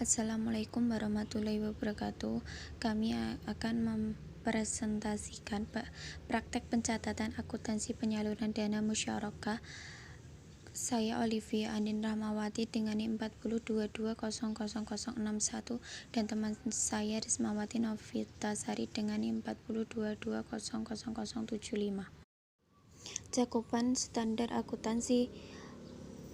Assalamualaikum warahmatullahi wabarakatuh. Kami akan mempresentasikan praktek pencatatan akuntansi penyaluran dana musyarakah. Saya Olivia Andin Rahmawati dengan NIM 402200061 dan teman saya Rismawati Novitasari dengan NIM 402200075. Cakupan standar akuntansi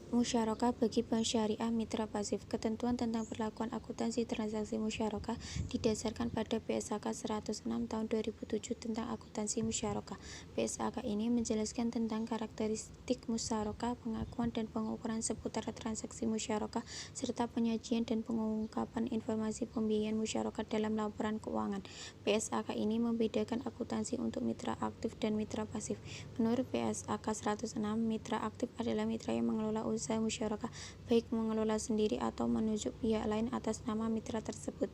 musyarakah bagi bank syariah mitra pasif. Ketentuan tentang perlakuan akuntansi transaksi musyarakah didasarkan pada PSAK 106 tahun 2007 tentang akuntansi musyarakah. PSAK ini menjelaskan tentang karakteristik musyarakah, pengakuan dan pengukuran seputar transaksi musyarakah, serta penyajian dan pengungkapan informasi pembiayaan musyarakah dalam laporan keuangan. PSAK ini membedakan akuntansi untuk mitra aktif dan mitra pasif. Menurut PSAK 106, mitra aktif adalah mitra yang mengelola usaha musyarakah, baik mengelola sendiri atau menunjuk pihak lain atas nama mitra tersebut.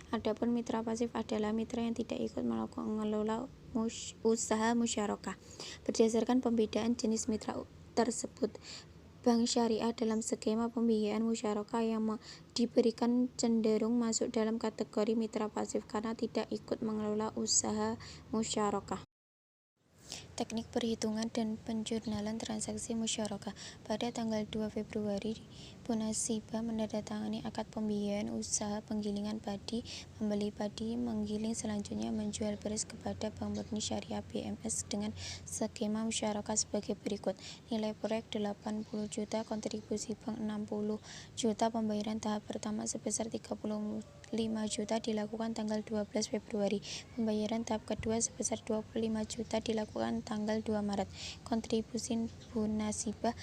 Adapun mitra pasif adalah mitra yang tidak ikut mengelola usaha musyarakah. Berdasarkan pembedaan jenis mitra tersebut, bank syariah dalam skema pembiayaan musyarakah yang diberikan cenderung masuk dalam kategori mitra pasif karena tidak ikut mengelola usaha musyarakah. Teknik perhitungan dan penjurnalan transaksi musyarakah. Pada tanggal 2 Februari, Punasiba menandatangani akad pembiayaan usaha penggilingan padi, membeli padi, menggiling, selanjutnya menjual beras kepada Bank Murni Syariah BMS dengan skema musyarakah sebagai berikut. Nilai proyek 80 juta, kontribusi bank 60 juta, pembayaran tahap pertama sebesar 35 juta dilakukan tanggal 12 Februari. Pembayaran tahap kedua sebesar 25 juta dilakukan tanggal 2 Maret. Kontribusi Punasiba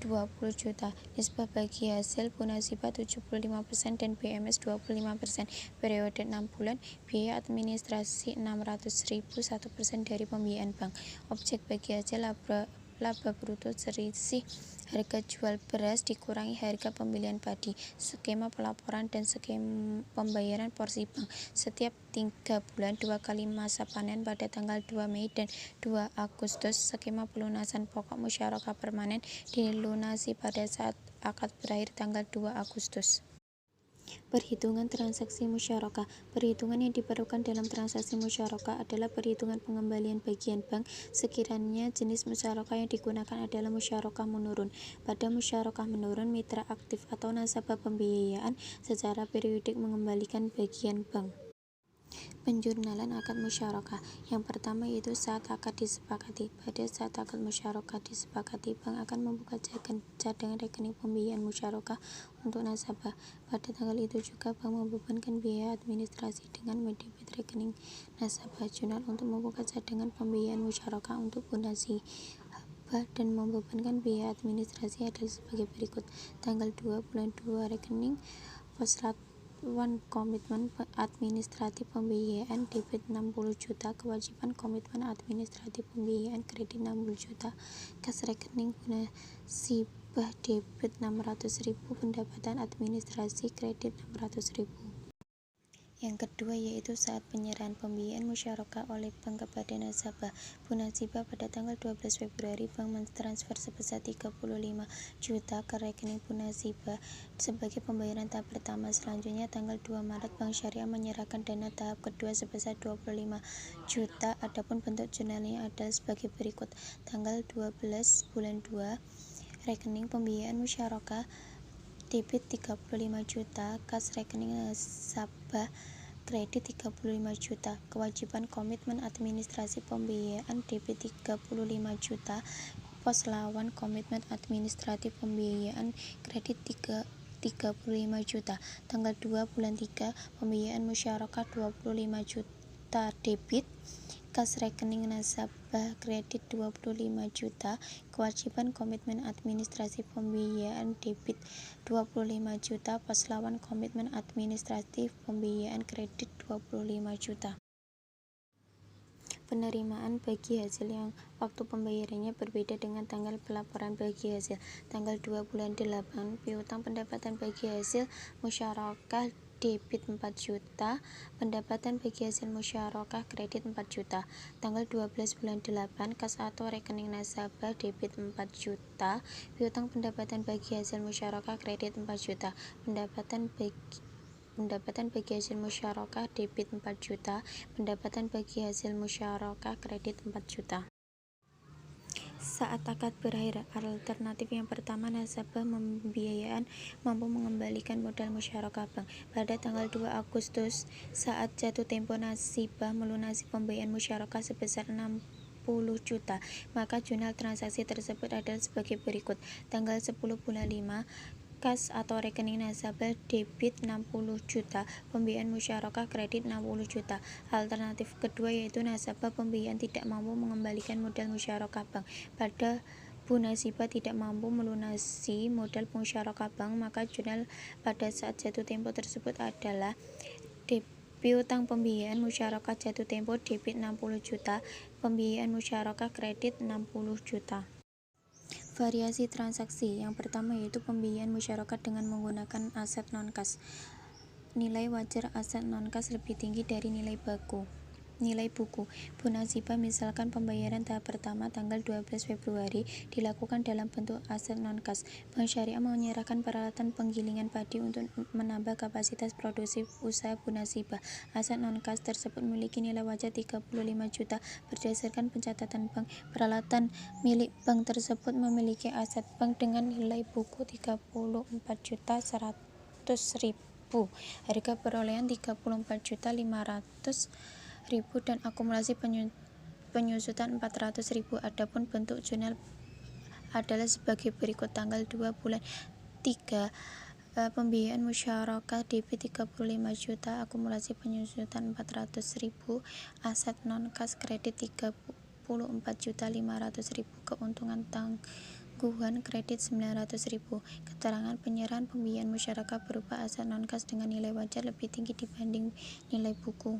20 juta. Nisbah bagi hasil Punasiba 75% dan BMS 25%. Periode 6 bulan. Biaya administrasi 600.000, 1% dari pembiayaan bank. Objek bagi hasil laba bruto selisih harga jual beras dikurangi harga pembelian padi. Skema pelaporan dan skema pembayaran porsi bank. Setiap 3 bulan 2 kali masa panen pada tanggal 2 Mei dan 2 Agustus. Skema pelunasan pokok musyarakah permanen dilunasi pada saat akad berakhir tanggal 2 Agustus. Perhitungan transaksi musyarakah. Perhitungan yang diperlukan dalam transaksi musyarakah adalah perhitungan pengembalian bagian bank sekiranya jenis musyarakah yang digunakan adalah musyarakah menurun. Pada musyarakah menurun, mitra aktif atau nasabah pembiayaan secara periodik mengembalikan bagian bank. Penjurnalan akad musyarakah. Yang pertama yaitu saat akad disepakati. Pada saat akad musyarakah disepakati, bank akan membuka cadangan rekening pembiayaan musyarakah untuk nasabah. Pada tanggal itu juga bank membebankan biaya administrasi dengan mendebit rekening nasabah jurnal untuk membuka cadangan pembiayaan musyarakah untuk Punasiba dan membebankan biaya administrasi adalah sebagai berikut. Tanggal 2 bulan 2 rekening Poslat komitmen administratif pembiayaan debit 60 juta, kewajiban komitmen administratif pembiayaan kredit 60 juta, kas rekening Punasibah debit 600.000, pendapatan administrasi kredit 600.000. Yang kedua yaitu saat penyerahan pembiayaan musyarakah oleh bank kepada nasabah. Punasiba pada tanggal 12 Februari bank mentransfer sebesar 35 juta ke rekening Punasiba sebagai pembayaran tahap pertama. Selanjutnya tanggal 2 Maret Bank Syariah menyerahkan dana tahap kedua sebesar 25 juta. Adapun bentuk jurnalnya adalah sebagai berikut. Tanggal 12 bulan 2 rekening pembiayaan musyarakah debit 35 juta, kas rekening nasabah kredit 35 juta, kewajiban komitmen administrasi pembiayaan debit 35 juta, pos lawan komitmen administratif pembiayaan kredit 35 juta. Tanggal 2 bulan 3 pembiayaan musyarakah 25 juta debit, kas rekening nasabah kredit 25 juta, kewajiban komitmen administrasi pembiayaan debit 25 juta, pos lawan komitmen administratif pembiayaan kredit 25 juta. Penerimaan bagi hasil yang waktu pembayarannya berbeda dengan tanggal pelaporan bagi hasil. Tanggal 2 bulan 8 piutang pendapatan bagi hasil musyarakah debit 4 juta, pendapatan bagi hasil musyarakah kredit 4 juta. Tanggal 12 bulan 8 kas atau rekening nasabah debit 4 juta, piutang pendapatan bagi hasil musyarakah kredit 4 juta, pendapatan bagi pendapatan bagi hasil musyarakah debit 4 juta, pendapatan bagi hasil musyarakah kredit 4 juta. Saat akad berakhir, alternatif yang pertama, nasabah pembiayaan mampu mengembalikan modal musyarakah bank. Pada tanggal 2 Agustus, saat jatuh tempo nasabah melunasi pembiayaan musyarakah sebesar 60 juta, maka jurnal transaksi tersebut adalah sebagai berikut. Tanggal 10 bulan 5, kas atau rekening nasabah debit 60 juta, pembiayaan musyarakah kredit 60 juta. Alternatif kedua yaitu nasabah pembiayaan tidak mampu mengembalikan modal musyarakah bank. Pada Bu Nasibah tidak mampu melunasi modal musyarakah bank, maka jurnal pada saat jatuh tempo tersebut adalah piutang pembiayaan musyarakah jatuh tempo debit 60 juta, pembiayaan musyarakah kredit 60 juta. Variasi transaksi yang pertama yaitu pembiayaan musyarakah dengan menggunakan aset non-kas. Nilai wajar aset non-kas lebih tinggi dari nilai buku. Bu Nasibah misalkan pembayaran tahap pertama tanggal 12 Februari dilakukan dalam bentuk aset non-kas. Bank Syariah menyerahkan peralatan penggilingan padi untuk menambah kapasitas produksi usaha Bu Nasibah. Aset non-kas tersebut memiliki nilai wajar 35 juta. Berdasarkan pencatatan bank, peralatan milik bank tersebut memiliki aset bank dengan nilai buku 34.100.000, harga perolehan 34.500.000 dan akumulasi penyusutan 400.000. Adapun bentuk jurnal adalah sebagai berikut. Tanggal 2 bulan 3, pembiayaan musyarakah debit 35 juta, akumulasi penyusutan 400.000, aset non-kas kredit 34.500.000, keuntungan tangguhan kredit 900.000. Keterangan penyerahan pembiayaan musyarakah berupa aset non-kas dengan nilai wajar lebih tinggi dibanding nilai buku.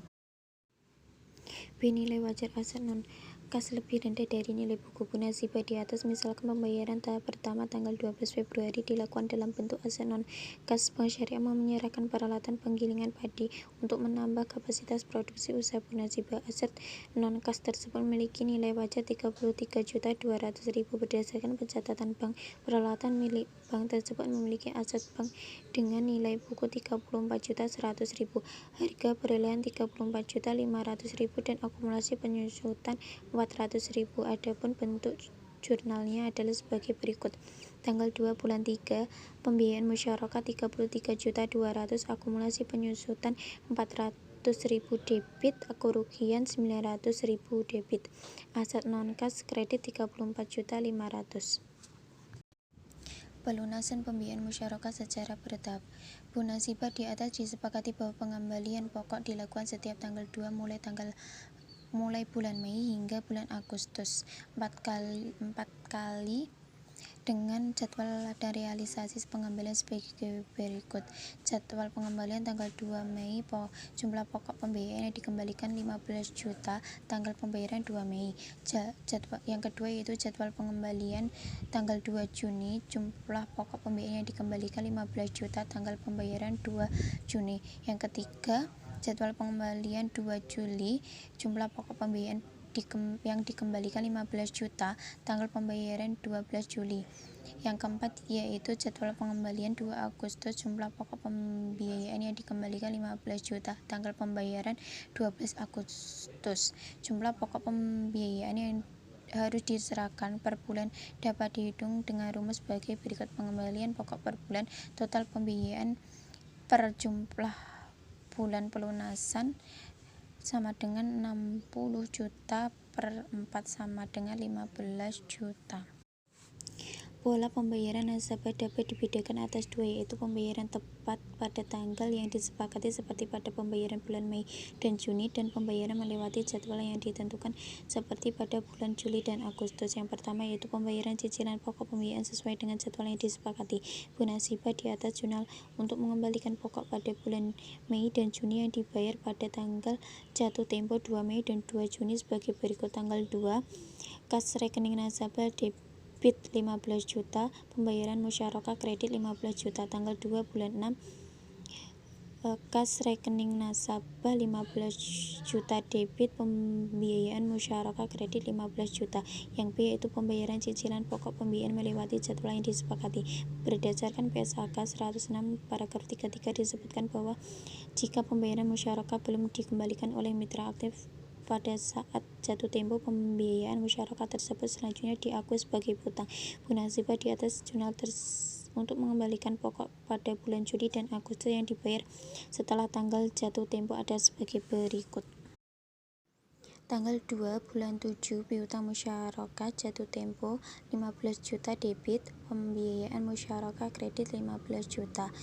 B. Nilai wajar aset non-kas lebih rendah dari nilai buku. Bu Nasibah di atas misalkan pembayaran tahap pertama tanggal 12 Februari dilakukan dalam bentuk aset non-kas. Bank Syariah menyerahkan peralatan penggilingan padi untuk menambah kapasitas produksi usaha Bu Nasibah. Aset non-kas tersebut memiliki nilai wajar 33.200.000. Berdasarkan pencatatan bank, peralatan milik bank tersebut memiliki aset bank dengan nilai buku 34.100.000, harga perolehan 34.500.000 dan akumulasi penyusutan 400.000. Adapun bentuk jurnalnya adalah sebagai berikut. Tanggal 2 bulan 3, pembiayaan musyarakah 33.200.000, akumulasi penyusutan 400.000 debit, kerugian 900.000 debit. Aset non-kas kredit 34.500.000. Pelunasan pembiayaan musyarakah secara bertahap. Bu Nasibah di atas disepakati bahwa pengembalian pokok dilakukan setiap tanggal 2 mulai bulan Mei hingga bulan Agustus, 4 kali dengan jadwal dan realisasi pengembalian sebagai berikut. Jadwal pengembalian tanggal 2 Mei, jumlah pokok pembiayaan yang dikembalikan 15 juta, tanggal pembayaran 2 Mei. Jadwal yang kedua yaitu jadwal pengembalian tanggal 2 Juni, jumlah pokok pembiayaan yang dikembalikan 15 juta, tanggal pembayaran 2 Juni. Yang ketiga, jadwal pengembalian 2 Juli, jumlah pokok pembiayaan yang dikembalikan 15 juta, tanggal pembayaran 12 Juli. Yang keempat yaitu jadwal pengembalian 2 Agustus, jumlah pokok pembiayaan yang dikembalikan 15 juta, tanggal pembayaran 12 Agustus. Jumlah pokok pembiayaan yang harus diserahkan per bulan dapat dihitung dengan rumus sebagai berikut. Pengembalian pokok per bulan, total pembiayaan per jumlah bulan pelunasan sama dengan 60 juta per 4 sama dengan 15 juta. Pola pembayaran nasabah dapat dibedakan atas dua, yaitu pembayaran tepat pada tanggal yang disepakati seperti pada pembayaran bulan Mei dan Juni, dan pembayaran melewati jadwal yang ditentukan seperti pada bulan Juli dan Agustus. Yang pertama yaitu pembayaran cicilan pokok pembiayaan sesuai dengan jadwal yang disepakati. Bu Nasibah di atas jurnal untuk mengembalikan pokok pada bulan Mei dan Juni yang dibayar pada tanggal jatuh tempo 2 Mei dan 2 Juni sebagai berikut. Tanggal 2, kas rekening nasabah debit 15 juta, pembayaran musyarakah kredit 15 juta. Tanggal 2 bulan 6, Kas rekening nasabah 15 juta debit, pembiayaan musyarakah kredit 15 juta. Yang B yaitu pembayaran cicilan pokok pembiayaan melewati jadwal yang disepakati. Berdasarkan PSAK 106 paragraf 33 disebutkan bahwa jika pembayaran musyarakah belum dikembalikan oleh mitra aktif pada saat jatuh tempo pembiayaan musyarakah tersebut selanjutnya diakui sebagai piutang. Nasabah di atas jurnal untuk mengembalikan pokok pada bulan Juli dan Agustus yang dibayar setelah tanggal jatuh tempo ada sebagai berikut. Tanggal 2 bulan 7 piutang musyarakah jatuh tempo 15 juta debit, pembiayaan musyarakah kredit 15 juta.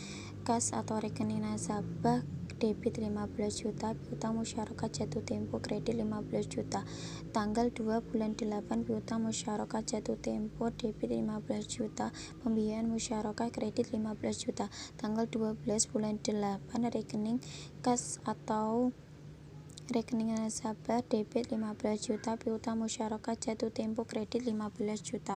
Kas atau rekening nasabah debit 15 juta, piutang musyarakah jatuh tempo kredit 15 juta. Tanggal 2 bulan 8 piutang musyarakah jatuh tempo debit 15 juta, pembiayaan musyarakah kredit 15 juta. Tanggal 12 bulan 8 rekening kas atau rekening nasabah debit 15 juta, piutang musyarakah jatuh tempo kredit 15 juta.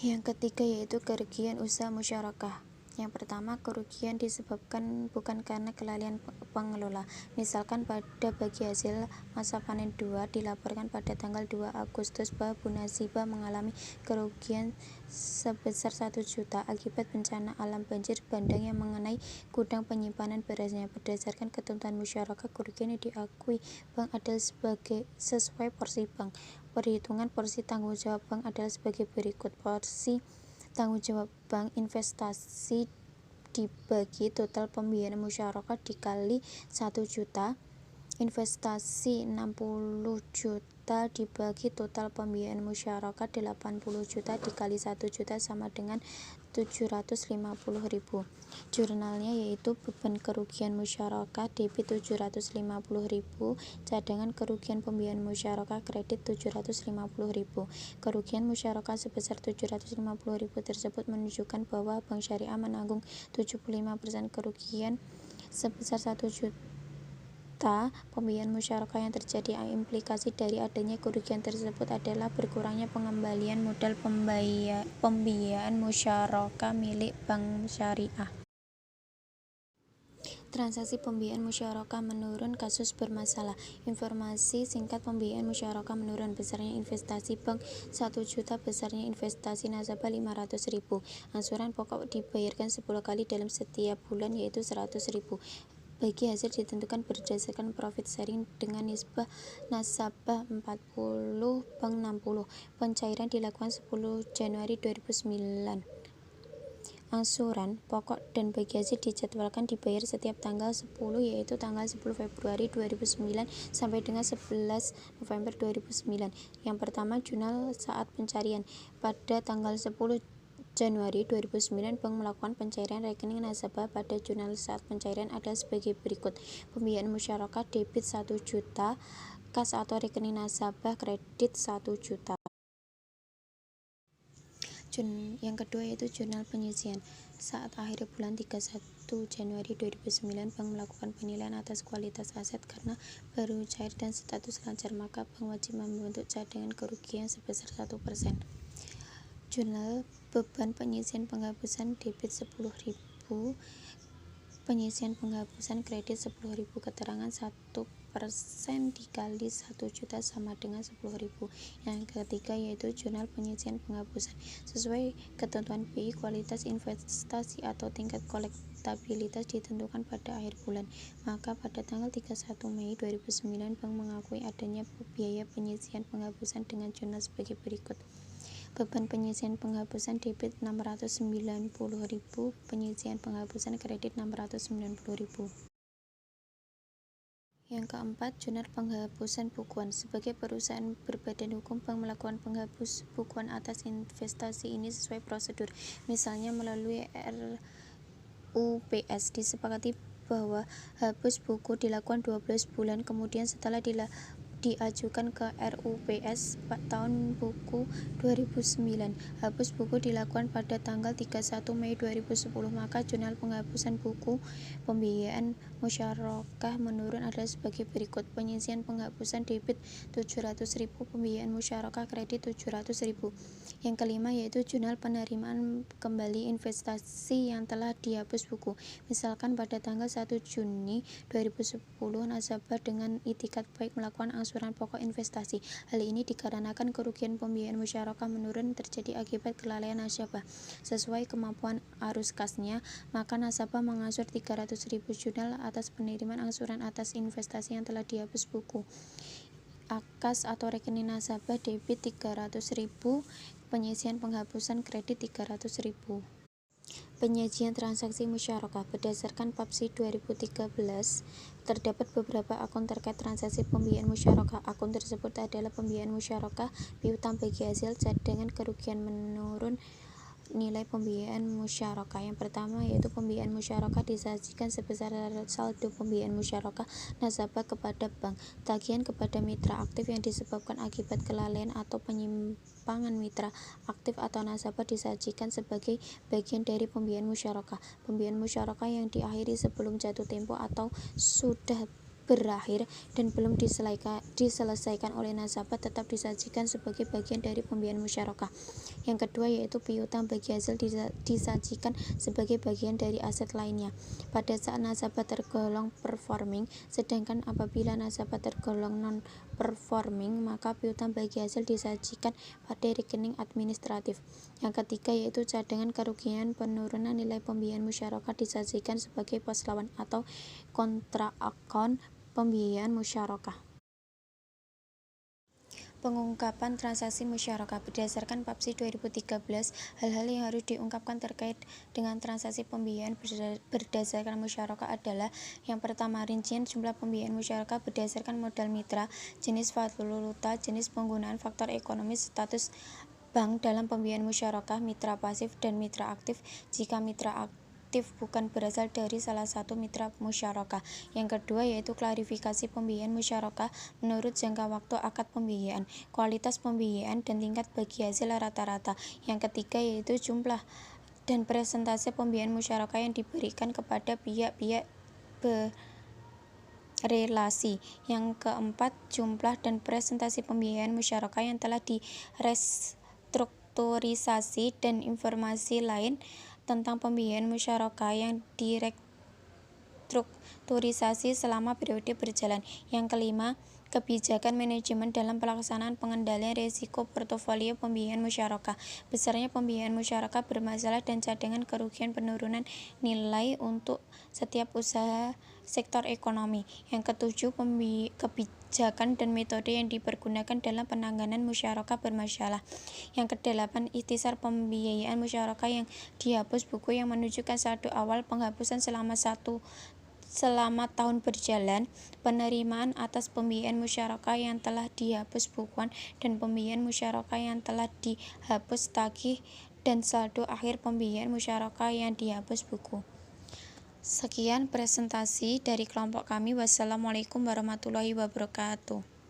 Yang ketiga yaitu kerugian usaha musyarakah. Yang pertama, kerugian disebabkan bukan karena kelalaian pengelola. Misalkan pada bagi hasil masa panen 2 dilaporkan pada tanggal 2 Agustus bahwa Bu Nasibah mengalami kerugian sebesar 1 juta akibat bencana alam banjir bandang yang mengenai gudang penyimpanan berasnya. Berdasarkan ketentuan musyarakah, kerugian yang diakui bank adalah sesuai porsi bank. Perhitungan porsi tanggung jawab bank adalah sebagai berikut. Porsi tanggung jawab bank investasi dibagi total pembiayaan musyarakah dikali 1 juta, investasi 60 juta dibagi total pembiayaan musyarakah 80 juta dikali 1 juta sama dengan 750.000. Jurnalnya yaitu beban kerugian musyarakah debit 750.000, cadangan kerugian pembiayaan musyarakah kredit 750.000. Kerugian musyarakah sebesar 750.000 tersebut menunjukkan bahwa Bank Syariah menanggung 75% kerugian sebesar 1 juta pembiayaan musyarakah yang terjadi. Implikasi dari adanya kerugian tersebut adalah berkurangnya pengembalian modal pembiayaan musyarakah milik Bank Syariah. Transaksi pembiayaan musyarakah menurun, kasus bermasalah. Informasi singkat pembiayaan musyarakah menurun. Besarnya investasi bank 1 juta, besarnya investasi nasabah 500.000. Angsuran pokok dibayarkan 10 kali dalam setiap bulan yaitu 100.000. Bagi hasil ditentukan berdasarkan profit sharing dengan nisbah nasabah 40, bank 60. Pencairan dilakukan 10 Januari 2009. Angsuran pokok dan bagi hasil dijadwalkan dibayar setiap tanggal 10 yaitu tanggal 10 Februari 2009 sampai dengan 11 November 2009. Yang pertama, jurnal saat pencarian. Pada tanggal 10 Januari 2009, bank melakukan pencairan rekening nasabah. Pada jurnal saat pencairan ada sebagai berikut. Pembiayaan musyarakah debit 1 juta, kas atau rekening nasabah kredit 1 juta. Yang kedua yaitu jurnal penyisian. Saat akhir bulan 31 Januari 2009, bank melakukan penilaian atas kualitas aset karena baru cair dan status lancar, maka bank wajib membentuk cadangan kerugian sebesar 1%. Jurnal beban penyisian penghapusan debit 10.000, penyisian penghapusan kredit 10.000. Keterangan 1% dikali 1 juta sama dengan 10.000. Yang ketiga yaitu jurnal penyisian penghapusan. Sesuai ketentuan BI, kualitas investasi atau tingkat kolektabilitas ditentukan pada akhir bulan. Maka pada tanggal 31 Mei 2009, bank mengakui adanya biaya penyisian penghapusan dengan jurnal sebagai berikut. Beban penyisian penghapusan debit 690.000, penyisian penghapusan kredit 690.000. Yang keempat, jurnal penghapusan bukuan. Sebagai perusahaan berbadan hukum, bank melakukan penghapus bukuan atas investasi ini sesuai prosedur. Misalnya melalui RUPS disepakati bahwa hapus buku dilakukan 12 bulan kemudian setelah diajukan ke RUPS tahun buku 2009. Hapus buku dilakukan pada tanggal 31 Mei 2010, maka jurnal penghapusan buku pembiayaan musyarakah menurun adalah sebagai berikut. Penyisian penghapusan debit 700.000, pembiayaan musyarakah kredit 700.000. Yang kelima yaitu jurnal penerimaan kembali investasi yang telah dihapus buku. Misalkan pada tanggal 1 Juni 2010 nasabah dengan itikat baik melakukan angsuran pokok investasi. Hal ini dikarenakan kerugian pembiayaan musyarakah menurun terjadi akibat kelalaian nasabah. Sesuai kemampuan arus kasnya, maka nasabah mengangsur 300.000 jurnal atas penerimaan angsuran atas investasi yang telah dihapus buku. Akas atau rekening nasabah debit 300.000, penyisian penghapusan kredit 300.000. Penyajian transaksi musyarakah berdasarkan PAPSI 2013 terdapat beberapa akun terkait transaksi pembiayaan musyarakah. Akun tersebut adalah pembiayaan musyarakah, piutang bagi hasil, cadangan kerugian menurun, nilai pembiayaan musyarakah. Yang pertama yaitu pembiayaan musyarakah disajikan sebesar saldo pembiayaan musyarakah nasabah kepada bank. Tagihan kepada mitra aktif yang disebabkan akibat kelalaian atau penyimpangan mitra aktif atau nasabah disajikan sebagai bagian dari pembiayaan musyarakah. Pembiayaan musyarakah yang diakhiri sebelum jatuh tempo atau sudah berakhir dan belum diselesaikan oleh nasabah tetap disajikan sebagai bagian dari pembiayaan musyarakah. Yang kedua yaitu piutang bagi hasil disajikan sebagai bagian dari aset lainnya pada saat nasabah tergolong performing, sedangkan apabila nasabah tergolong non-performing maka piutang bagi hasil disajikan pada rekening administratif. Yang ketiga yaitu cadangan kerugian penurunan nilai pembiayaan musyarakah disajikan sebagai pos lawan atau kontra akun pembiayaan musyarakah. Pengungkapan transaksi musyarakah berdasarkan PAPSI 2013, hal-hal yang harus diungkapkan terkait dengan transaksi pembiayaan berdasarkan musyarakah adalah: yang pertama, rincian jumlah pembiayaan musyarakah berdasarkan modal mitra, jenis valuta, jenis penggunaan faktor ekonomis, status bank dalam pembiayaan musyarakah, mitra pasif dan mitra aktif. Jika mitra aktif bukan berasal dari salah satu mitra musyarakah. Yang kedua yaitu klarifikasi pembiayaan musyarakah menurut jangka waktu akad pembiayaan, kualitas pembiayaan dan tingkat bagi hasil rata-rata. Yang ketiga yaitu jumlah dan persentase pembiayaan musyarakah yang diberikan kepada pihak-pihak berelasi. Yang keempat, jumlah dan presentasi pembiayaan musyarakah yang telah direstrukturisasi dan informasi lain tentang pembiayaan musyarakah yang direstrukturisasi selama periode berjalan. Yang kelima, kebijakan manajemen dalam pelaksanaan pengendalian risiko portofolio pembiayaan musyarakah, besarnya pembiayaan musyarakah bermasalah dan cadangan kerugian penurunan nilai untuk setiap usaha sektor ekonomi. Yang ketujuh, kebijakan dan metode yang dipergunakan dalam penanganan musyarakah bermasalah. Yang kedelapan, ikhtisar pembiayaan musyarakah yang dihapus buku yang menunjukkan saldo awal penghapusan selama tahun berjalan, penerimaan atas pembiayaan musyarakah yang telah dihapus bukuan dan pembiayaan musyarakah yang telah dihapus tagih, dan saldo akhir pembiayaan musyarakah yang dihapus buku. Sekian presentasi dari kelompok kami. Wassalamualaikum warahmatullahi wabarakatuh.